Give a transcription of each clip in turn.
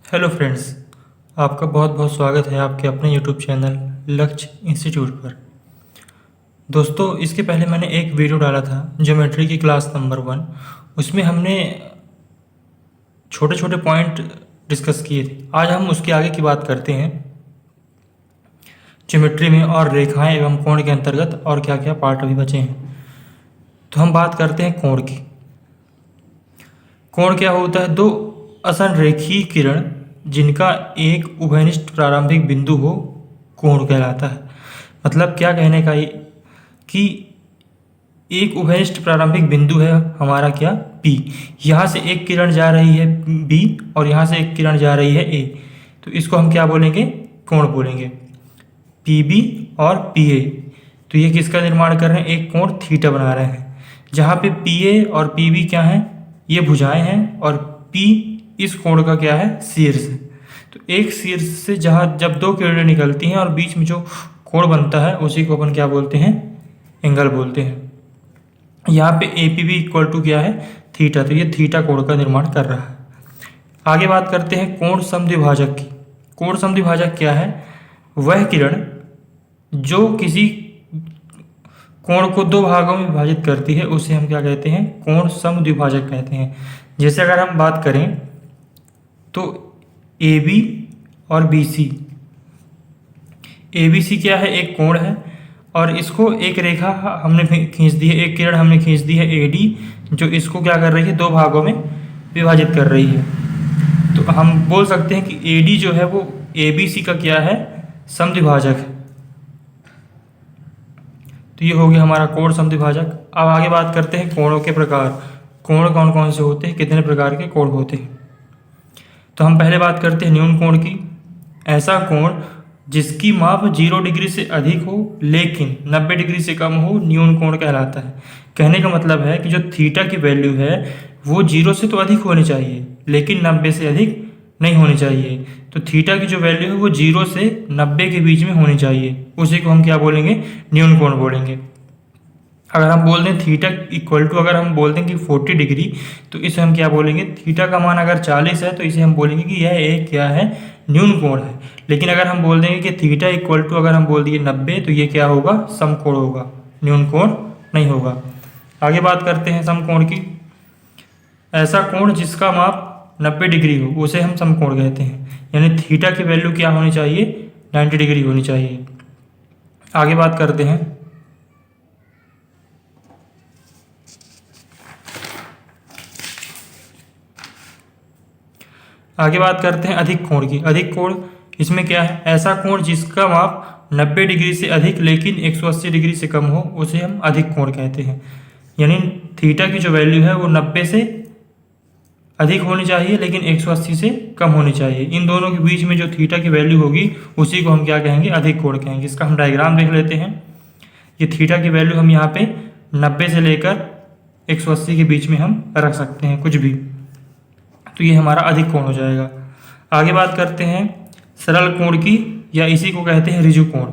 Hello friends, आपका बहुत बहुत स्वागत है आपके अपने यूट्यूब चैनल लक्ष्य इंस्टीट्यूट पर। दोस्तों, इसके पहले मैंने एक वीडियो डाला था ज्योमेट्री की क्लास नंबर 1। उसमें हमने छोटे छोटे पॉइंट डिस्कस किए थे। आज हम उसके आगे की बात करते हैं ज्योमेट्री में और रेखाएं एवं कोण के अंतर्गत और क्या क्या पार्ट अभी बचे हैं। तो हम बात करते हैं कोण की। कोण क्या होता है? दो असंरेखीय किरण जिनका एक उभयनिष्ठ प्रारंभिक बिंदु हो, कोण कहलाता है। मतलब क्या कहने का ये कि एक उभयनिष्ठ प्रारंभिक बिंदु है हमारा क्या, P। यहाँ से एक किरण जा रही है B और यहाँ से एक किरण जा रही है A। तो इसको हम क्या बोलेंगे? कोण बोलेंगे, PB और PA। तो ये किसका निर्माण कर रहे हैं? एक कोण थीटा बना रहे हैं। जहाँ पे PA और PB क्या हैं? ये भुजाएं हैं और P इस कोण का क्या है? शीर्ष है। तो एक शीर्ष से जहाँ जब दो किरणें निकलती हैं और बीच में जो कोण बनता है उसी को अपन क्या बोलते हैं? एंगल बोलते हैं। यहाँ पे APB इक्वल टू क्या है? थीटा। तो ये थीटा कोण का निर्माण कर रहा है। आगे बात करते हैं कोण समद्विभाजक की। कोण समद्विभाजक क्या है? वह किरण जो किसी कोण को दो भागों में विभाजित करती है उसे हम क्या कहते हैं? कोण समद्विभाजक कहते हैं। जैसे अगर हम बात करें तो AB और BC। ABC क्या है? एक कोण है और इसको एक रेखा हमने खींच दी है, एक किरण हमने खींच दी है AD, जो इसको क्या कर रही है? दो भागों में विभाजित कर रही है। तो हम बोल सकते हैं कि AD जो है वो ABC का क्या है? समद्विभाजक है। तो ये हो गया हमारा कोण समद्विभाजक। अब आगे बात करते हैं कोणों के प्रकार। कोण कौन कौन से होते हैं, कितने प्रकार के कोण होते हैं? तो हम पहले बात करते हैं न्यून कोण की। ऐसा कोण जिसकी माप 0 डिग्री से अधिक हो लेकिन 90 डिग्री से कम हो, न्यून कोण कहलाता है। कहने का मतलब है कि जो थीटा की वैल्यू है वो 0 से तो अधिक होनी चाहिए लेकिन 90 से अधिक नहीं होनी चाहिए। तो थीटा की जो वैल्यू है वो 0 से 90 के बीच में होनी चाहिए। उसी को हम क्या बोलेंगे? न्यून कोण बोलेंगे। अगर हम बोल दें थीटा इक्वल टू, अगर हम बोल दें कि 40 डिग्री, तो इसे हम क्या बोलेंगे? थीटा का मान अगर 40 है तो इसे हम बोलेंगे कि यह एक क्या है? न्यून कोण है। लेकिन अगर हम बोल देंगे कि थीटा इक्वल टू, अगर हम बोल दिए 90, तो ये क्या होगा? समकोण होगा, न्यून कोण नहीं होगा। आगे बात करते हैं समकोण की। ऐसा कोण जिसका माप 90 डिग्री हो उसे हम समकोण कहते हैं। यानी थीटा की वैल्यू क्या होनी चाहिए? 90 डिग्री होनी चाहिए। आगे बात करते हैं अधिक कोण की। अधिक कोण इसमें क्या है? ऐसा कोण जिसका माप 90 डिग्री से अधिक लेकिन 180 डिग्री से कम हो उसे हम अधिक कोण कहते हैं। यानी थीटा की जो वैल्यू है वो 90 से अधिक होनी चाहिए लेकिन 180 से कम होनी चाहिए। इन दोनों के बीच में जो थीटा की वैल्यू होगी उसी को हम क्या कहेंगे? अधिक कोण कहेंगे। इसका हम डायग्राम देख लेते हैं। ये थीटा की वैल्यू हम यहाँ पे 90 से लेकर 180 के बीच में हम रख सकते हैं कुछ भी। तो ये हमारा अधिक कोण हो जाएगा। आगे बात करते हैं सरल कोण की, या इसी को कहते हैं ऋजु कोण।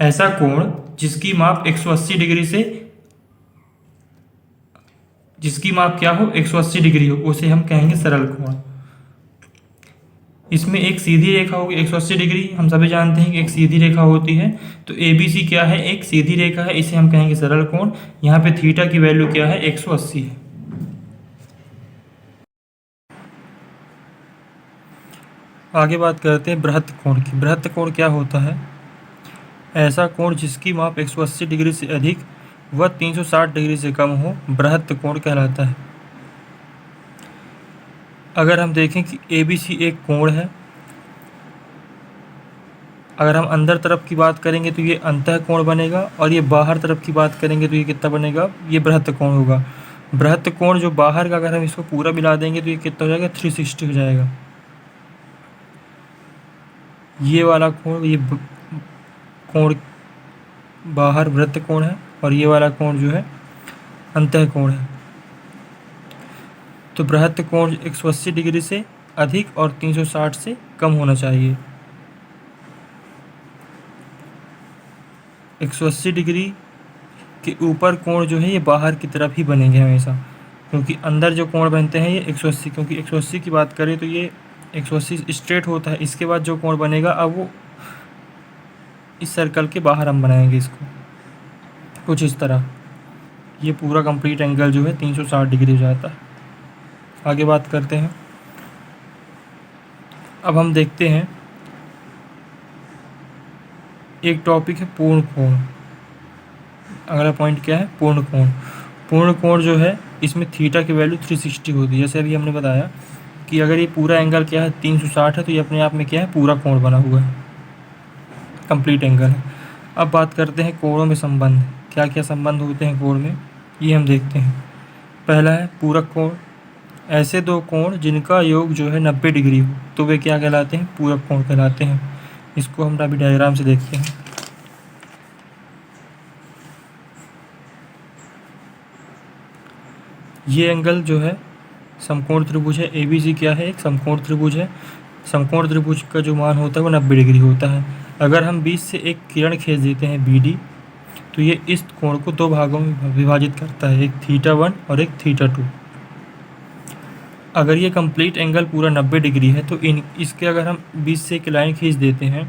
ऐसा कोण जिसकी माप 180 डिग्री से, जिसकी माप क्या हो? 180 डिग्री हो, उसे हम कहेंगे सरल कोण। इसमें एक सीधी रेखा होगी 180 डिग्री। हम सभी जानते हैं कि एक सीधी रेखा होती है। तो ABC क्या है? एक सीधी रेखा है, इसे हम कहेंगे सरल कोण। यहाँ पे थीटा की वैल्यू क्या है? 180 है। आगे बात करते हैं बृहत्त कोण की। बृहत्त कोण क्या होता है? ऐसा कोण जिसकी माप 180 डिग्री से अधिक व 360 डिग्री से कम हो, बृहत्त कोण कहलाता है। अगर हम देखें कि ABC एक कोण है, अगर हम अंदर तरफ की बात करेंगे तो ये अंतः कोण बनेगा और ये बाहर तरफ की बात करेंगे तो ये कितना बनेगा? ये बृहत्त कोण होगा। बृहत्त कोण जो बाहर का, अगर हम इसको पूरा मिला देंगे तो ये कितना हो जाएगा? 360 हो जाएगा। ये वाला कोण, ये कोण बाहर वृत्त कोण है और ये वाला कोण जो है अंतः कोण है। तो बृहत्त कोण 180 डिग्री से अधिक और 360 से कम होना चाहिए। 180 डिग्री के ऊपर कोण जो है ये बाहर की तरफ ही बनेंगे हमेशा, क्योंकि अंदर जो कोण बनते हैं ये 180, क्योंकि 180 की बात करें तो ये 180 स्ट्रेट होता है। इसके बाद जो कोण बनेगा अब वो इस सर्कल के बाहर हम बनाएंगे इसको कुछ इस तरह। ये पूरा कंप्लीट एंगल जो है 360 डिग्री हो जाता है। आगे बात करते हैं। अब हम देखते हैं एक टॉपिक है पूर्ण कोण। अगला पॉइंट क्या है? पूर्ण कोण। पूर्ण कोण जो है इसमें थीटा की वैल्यू 360 होती है। जैसे अभी हमने बताया कि अगर ये पूरा एंगल क्या है 360 है, तो ये अपने आप में क्या है? पूरा कोण बना हुआ है, कंप्लीट एंगल है। अब बात करते हैं कोणों में संबंध। क्या क्या संबंध होते हैं कोण में, ये हम देखते हैं। पहला है पूरक कोण। ऐसे दो कोण जिनका योग जो है 90 डिग्री हो तो वे क्या कहलाते हैं? पूरक कोण कहलाते हैं। इसको हम अभी डायग्राम से देखते हैं। ये एंगल जो है समकोण त्रिभुज है। ABC क्या है? एक समकोण त्रिभुज है। समकोण त्रिभुज का जो मान होता है वो 90 डिग्री होता है। अगर हम बीच से एक किरण खींच देते हैं BD, तो ये इस कोण को दो भागों में विभाजित करता है, एक θ1 और एक θ2। अगर ये कंप्लीट एंगल पूरा 90 डिग्री है तो इसके अगर हम बीच से एक लाइन खींच देते हैं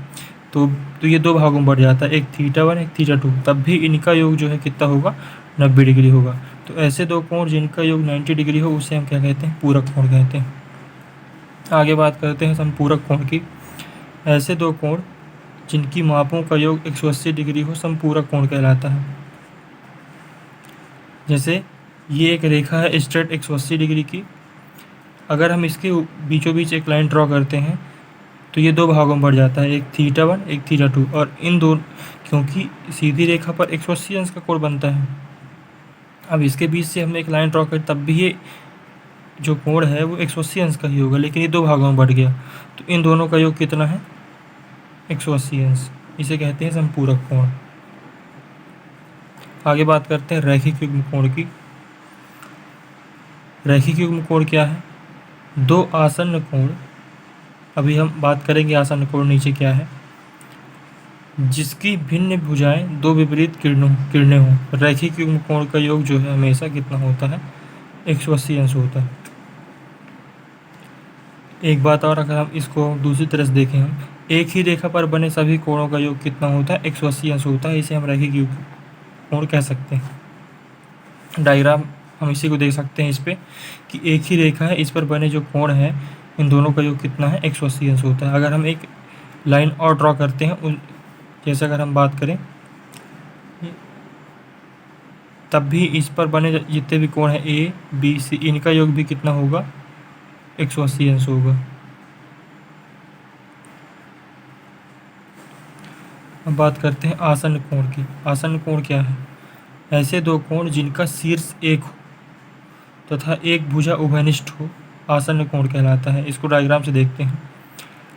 तो ये दो भागों में बढ़ जाता है, एक θ1 एक θ2। तब भी इनका योग जो है कितना होगा? 90 डिग्री होगा। तो ऐसे दो कोण जिनका योग 90 डिग्री हो उसे हम क्या कहते हैं? पूरक कोण कहते हैं। आगे बात करते हैं समपूरक कोण की। ऐसे दो कोण जिनकी मापों का योग 180 डिग्री हो समपूरक कोण कहलाता है। जैसे ये एक रेखा है स्ट्रेट 180 डिग्री की। अगर हम इसके बीचों बीच एक लाइन ड्रॉ करते हैं तो ये दो भागों में बढ़ जाता है, एक θ1 एक θ2। और इन दोनों, क्योंकि सीधी रेखा पर 180 अंश का कोण बनता है, अब इसके बीच से हमने एक लाइन ड्रॉ करी तब भी ये जो कोण है वो 180 अंश का ही होगा, लेकिन ये दो भागों में बढ़ गया। तो इन दोनों का योग कितना है? 180 अंश। इसे कहते हैं समपूरक कोण। आगे बात करते हैं रैखिक युग्म कोण की। रैखिक युग्म कोण क्या है? दो आसन्न कोण, अभी हम बात करेंगे आसन्न कोण नीचे क्या है, जिसकी भिन्न भुजाएं दो विपरीत किरणें हों। रैखिक युग्म कोण का योग जो है हमेशा कितना होता है? 180 अंश होता है। एक बात और, अगर हम इसको दूसरी तरह से देखें, हम एक ही रेखा पर बने सभी कोणों का योग कितना होता है? 180 अंश होता है। इसे हम रैखिक युग्म कोण कह सकते हैं। डायग्राम हम इसी को देख सकते हैं इस पे कि एक ही रेखा है, इस पर बने जो कोण है इन दोनों का योग कितना है? 180 अंश होता है। अगर हम एक लाइन और ड्रॉ करते हैं, जैसे अगर हम बात करें, तब भी इस पर बने जितने भी कोण हैं ABC, इनका योग भी कितना होगा? 180 अंश होगा। अब बात करते हैं आसन्न कोण की। आसन्न कोण क्या है? ऐसे दो कोण जिनका शीर्ष एक हो तथा एक भुजा उभयनिष्ठ हो आसन्न कोण कहलाता है। इसको डायग्राम से देखते हैं।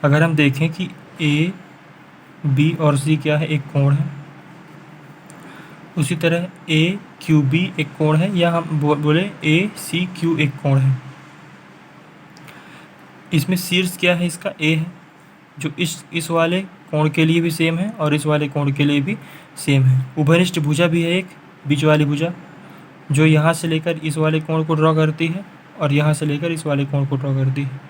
अगर हम देखें कि AB और C क्या है? एक कोण है। उसी तरह AQB एक कोण है, या हम बोले ACQ एक कोण है। इसमें शीर्ष क्या है? इसका A है, जो इस वाले कोण के लिए भी सेम है और इस वाले कोण के लिए भी सेम है। उभयनिष्ठ भुजा भी है एक, बीच वाली भुजा, जो यहाँ से लेकर इस वाले कोण को ड्रॉ करती है और यहाँ से लेकर इस वाले कोण को ड्रॉ करती है।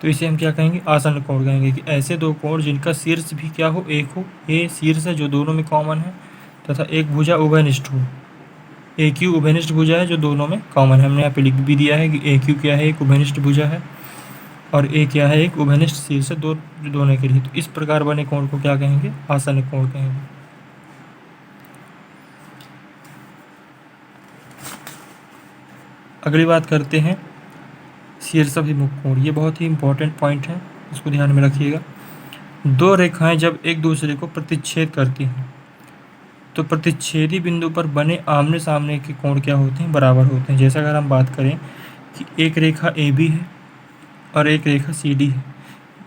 तो इसे हम क्या कहेंगे? आसन्न कोण कहेंगे। कि ऐसे दो कोण जिनका शीर्ष भी क्या हो? एक हो। A शीर्ष है जो दोनों में कॉमन है, तथा एक भुजा उभयनिष्ठ हो। AQ उभयनिष्ठ भुजा है जो दोनों में कॉमन है। हमने यहाँ पे लिख भी दिया है कि AQ क्या है? एक उभयनिष्ठ भुजा है, और A क्या है? एक उभयनिष्ठ शीर्ष है दोनों के लिए। तो इस प्रकार बने कोण को क्या कहेंगे? आसन्न कोण कहेंगे। अगली बात करते हैं शीर्षाभिमुख कोण। ये बहुत ही इंपॉर्टेंट पॉइंट है, इसको ध्यान में रखिएगा। दो रेखाएं जब एक दूसरे को प्रतिच्छेद करती हैं तो प्रतिच्छेदी बिंदु पर बने आमने सामने के कोण क्या होते हैं? बराबर होते हैं। जैसा अगर हम बात करें कि एक रेखा AB है और एक रेखा CD है,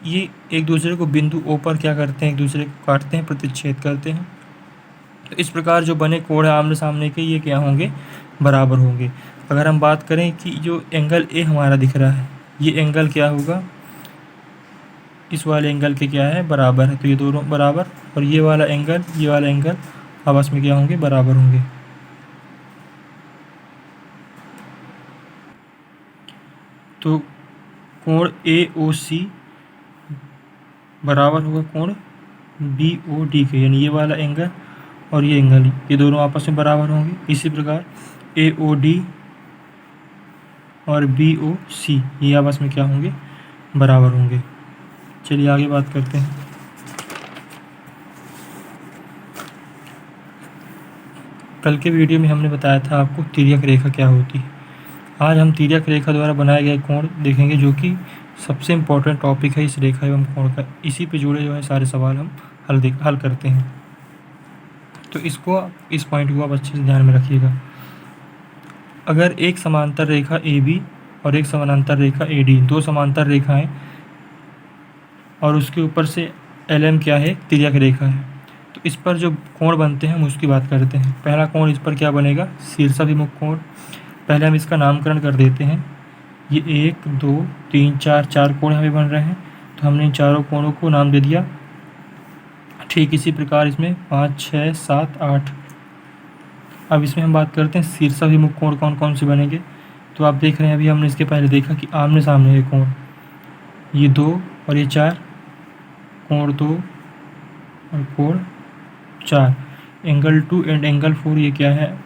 ये एक दूसरे को बिंदु O पर क्या करते हैं? एक दूसरे को काटते हैं, प्रतिच्छेद करते हैं। तो इस प्रकार जो बने कोण है आमने सामने के, ये क्या होंगे? बराबर होंगे। अगर हम बात करें कि जो एंगल A हमारा दिख रहा है, ये एंगल क्या होगा? इस वाले एंगल के क्या है? बराबर है। तो ये दोनों बराबर, और ये वाला एंगल आपस में क्या होंगे? बराबर होंगे। तो कोण AOC बराबर होगा कोण BOD के, यानी ये वाला एंगल और ये एंगल, ये दोनों आपस में बराबर होंगे। इसी प्रकार AOD और BOC ये आपस में क्या होंगे, बराबर होंगे। चलिए आगे बात करते हैं। कल के वीडियो में हमने बताया था आपको तिर्यक रेखा क्या होती है। आज हम तिर्यक रेखा द्वारा बनाए गए कोण देखेंगे, जो कि सबसे इम्पोर्टेंट टॉपिक है इस रेखा एवं कोण का। इसी पे जुड़े जो है सारे सवाल हम हल करते हैं। तो इस पॉइंट को आप अच्छे से ध्यान में रखिएगा। अगर एक समांतर रेखा AB और एक समानांतर रेखा AD, दो समांतर रेखाएं, और उसके ऊपर से LM क्या है, तिर्यक रेखा है, तो इस पर जो कोण बनते हैं हम उसकी बात करते हैं। पहला कोण इस पर क्या बनेगा, शीर्षाभिमुख कोण। पहले हम इसका नामकरण कर देते हैं। ये 1 2 3 4 कोण हमें बन रहे हैं, तो हमने इन चारों कोणों को नाम दे दिया। ठीक इसी प्रकार इसमें 5 6 7 8। अब इसमें हम बात करते हैं शीर्षाभिमुख कोण कौन कौन से बनेंगे। तो आप देख रहे हैं, अभी हमने इसके पहले देखा कि आमने सामने ये कोण, ये 2 और ये 4, कोण 2 और कोण 4। एंगल 2 एंड एंगल 4 ये क्या है,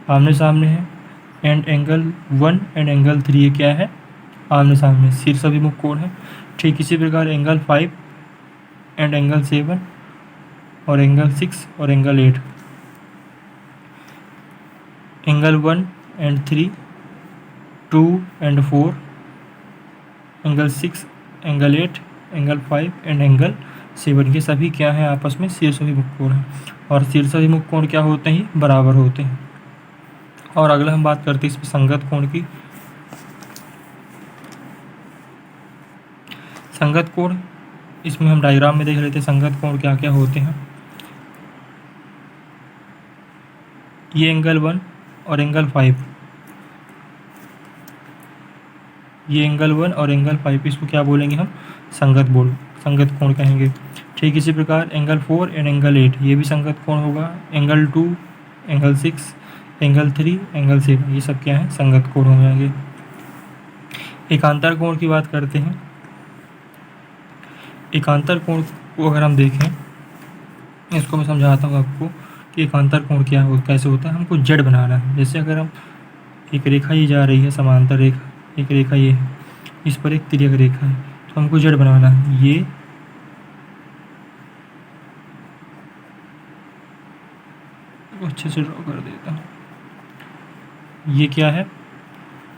आमने सामने है। एंड एंगल 1 एंड एंगल 3 ये क्या है, आमने सामने, शीर्षाभिमुख कोण है। ठीक इसी प्रकार एंगल 5 एंड एंगल 7 और एंगल 6 और angle 8, angle 1 and 3, 2 and 4, angle 6, angle 8, angle 5 and angle 7, ये सभी क्या है, आपस में शीर्षाभिमुख कोण है। और शीर्षाभिमुख कोण क्या होते हैं, बराबर होते हैं। और अगला हम बात करते हैं इसमें संगत कोण की। संगत कोण, इसमें हम डायग्राम में देख लेते हैं संगत कोण क्या क्या होते हैं। ये एंगल 1 और एंगल 5, ये एंगल 1 और एंगल 5, इसको क्या बोलेंगे हम, संगत कोण कहेंगे। ठीक इसी प्रकार एंगल 4 एंड एंगल 8 ये भी संगत कोण होगा। एंगल 2, एंगल 6, एंगल 3, एंगल 7 ये सब क्या है, संगत कोण हो जाएंगे। एकांतर कोण की बात करते हैं। एकांतर कोण को अगर हम देखें, इसको मैं समझाता हूँ आपको कि एकांतर कोण क्या हो, कैसे होता है। हमको जेड बनाना है। जैसे अगर हम एक रेखा ये जा रही है, समांतर रेखा, एक रेखा ये है, इस पर एक तिर्यक रेखा है, तो हमको जेड बनाना है। ये अच्छे से ड्रॉ कर देता हूँ। ये क्या है,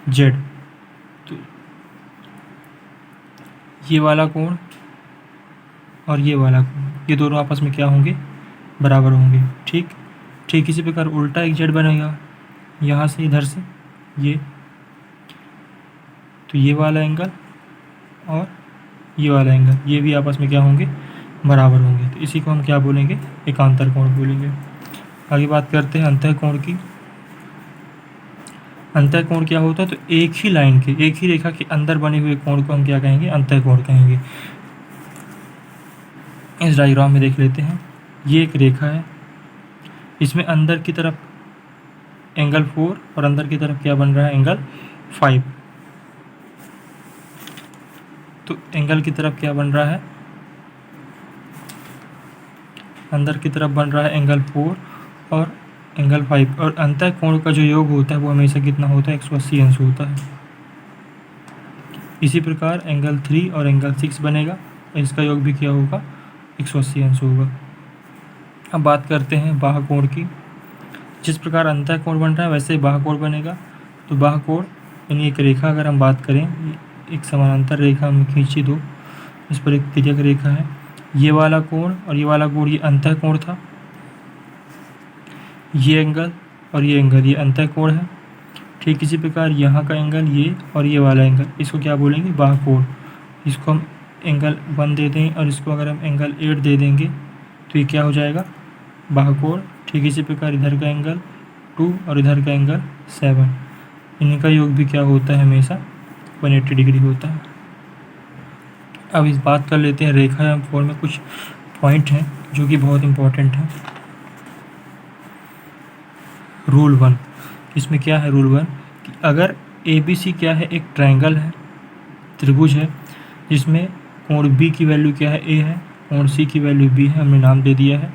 जेड। तो ये वाला कोण और ये वाला कोण, ये दोनों आपस में क्या होंगे, बराबर होंगे। ठीक इसी प्रकार उल्टा एक जेड बनेगा, यहाँ से इधर से ये, तो ये वाला एंगल और ये वाला एंगल ये भी आपस में क्या होंगे, बराबर होंगे। तो इसी को हम क्या बोलेंगे, एकांतर कोण बोलेंगे। आगे बात करते हैं अंतःकोण की। अंतःकोण क्या होता है, तो एक ही लाइन के, एक ही रेखा के अंदर बने हुए कोण को हम क्या कहेंगे, अंतःकोण कहेंगे। इस डायग्राम में देख लेते हैं। ये एक रेखा है, इसमें अंदर की तरफ एंगल 4 और अंदर की तरफ क्या बन रहा है, एंगल 5। तो एंगल की तरफ क्या बन रहा है, अंदर की तरफ बन रहा है एंगल 4 और एंगल 5। और अंतःकोण का जो योग होता है वो हमेशा कितना होता है, 180 अंश होता है। इसी प्रकार एंगल 3 और एंगल 6 बनेगा, इसका योग भी क्या होगा, 180 अंश होगा। अब बात करते हैं बाह्य कोण की। जिस प्रकार अंतःकोण बन रहा है वैसे ही बाह्य कोण बनेगा। तो बाह्य कोण यानी एक रेखा, अगर हम बात करें, एक समानांतर रेखा हम खींची दो, इस पर एक तिर्यक रेखा है, ये वाला कोण और ये वाला कोण, ये अंतःकोण था। ये एंगल और ये एंगल, ये अंतःकोण है। ठीक इसी प्रकार यहाँ का एंगल ये और ये वाला एंगल, इसको क्या बोलेंगे, बाह्य कोण। इसको हम एंगल 1 दे दें और इसको अगर हम एंगल 8 दे देंगे तो ये क्या हो जाएगा, बाह्य कोण। ठीक इसी प्रकार इधर का एंगल 2 और इधर का एंगल 7, इनका योग भी क्या होता है, हमेशा 180 डिग्री होता है। अब इस बात कर लेते हैं रेखा एवं कोण में कुछ पॉइंट हैं जो कि बहुत इम्पोर्टेंट हैं। रूल 1, इसमें क्या है, रूल 1 कि अगर ABC क्या है, एक ट्रायंगल है, त्रिभुज है जिसमें कोण बी की वैल्यू क्या है, ए है, कोण सी की वैल्यू बी है, हमने नाम दे दिया है।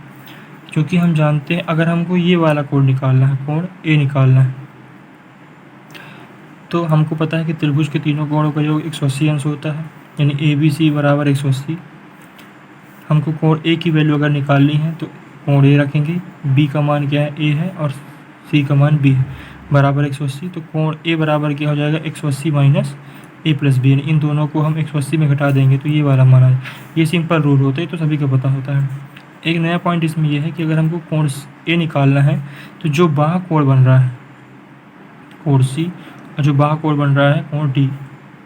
क्योंकि हम जानते हैं अगर हमको ये वाला कोण निकालना है, कोण ए निकालना है, तो हमको पता है कि त्रिभुज के तीनों कोणों का योग 180 अंश होता है, यानी ए बी सी बराबर 180। हमको कोण ए की वैल्यू अगर निकालनी है तो कोण ए रखेंगे, बी का मान क्या है, ए है, और सी का मान बी है, बराबर 180। तो कोण ए बराबर क्या हो जाएगा, 180 माइनस ए प्लस बी, यानी इन दोनों को हम 180 में घटा देंगे तो ये वाला मान आए। ये सिंपल रूल होता है, तो सभी को पता होता है। एक नया पॉइंट इसमें यह है कि अगर हमको कोण ए निकालना है तो जो बाह्य कोण बन रहा है कोण सी और जो बाह्य कोण बन रहा है कोण डी,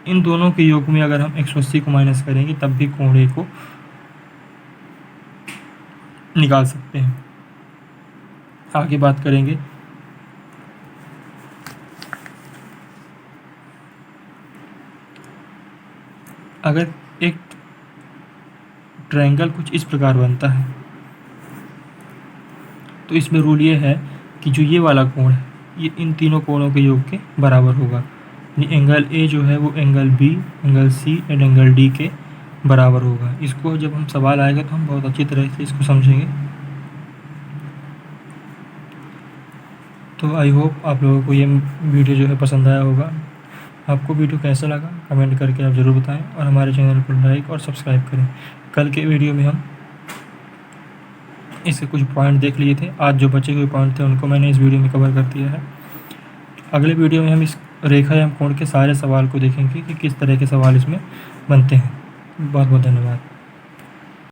इन दोनों के योग में अगर हम 180 को माइनस करेंगे तब भी कोण ए को निकाल सकते हैं। आगे बात करेंगे। अगर एक ट्रायंगल कुछ इस प्रकार बनता है तो इसमें रूल ये है कि जो ये वाला कोण है ये इन तीनों कोणों के योग के बराबर होगा, यानी एंगल ए जो है वो angle B, angle C and angle D के बराबर होगा। इसको जब हम सवाल आएगा तो हम बहुत अच्छी तरह से इसको समझेंगे। तो आई होप आप लोगों को ये वीडियो जो है पसंद आया होगा। आपको वीडियो कैसा लगा कमेंट करके आप ज़रूर बताएं और हमारे चैनल को लाइक और सब्सक्राइब करें। कल के वीडियो में हम इसके कुछ पॉइंट देख लिए थे, आज जो बचे हुए पॉइंट थे उनको मैंने इस वीडियो में कवर कर दिया है। अगले वीडियो में हम इस रेखा एवं कोण के सारे सवाल को देखेंगे कि किस तरह के सवाल इसमें बनते हैं। बहुत बहुत धन्यवाद।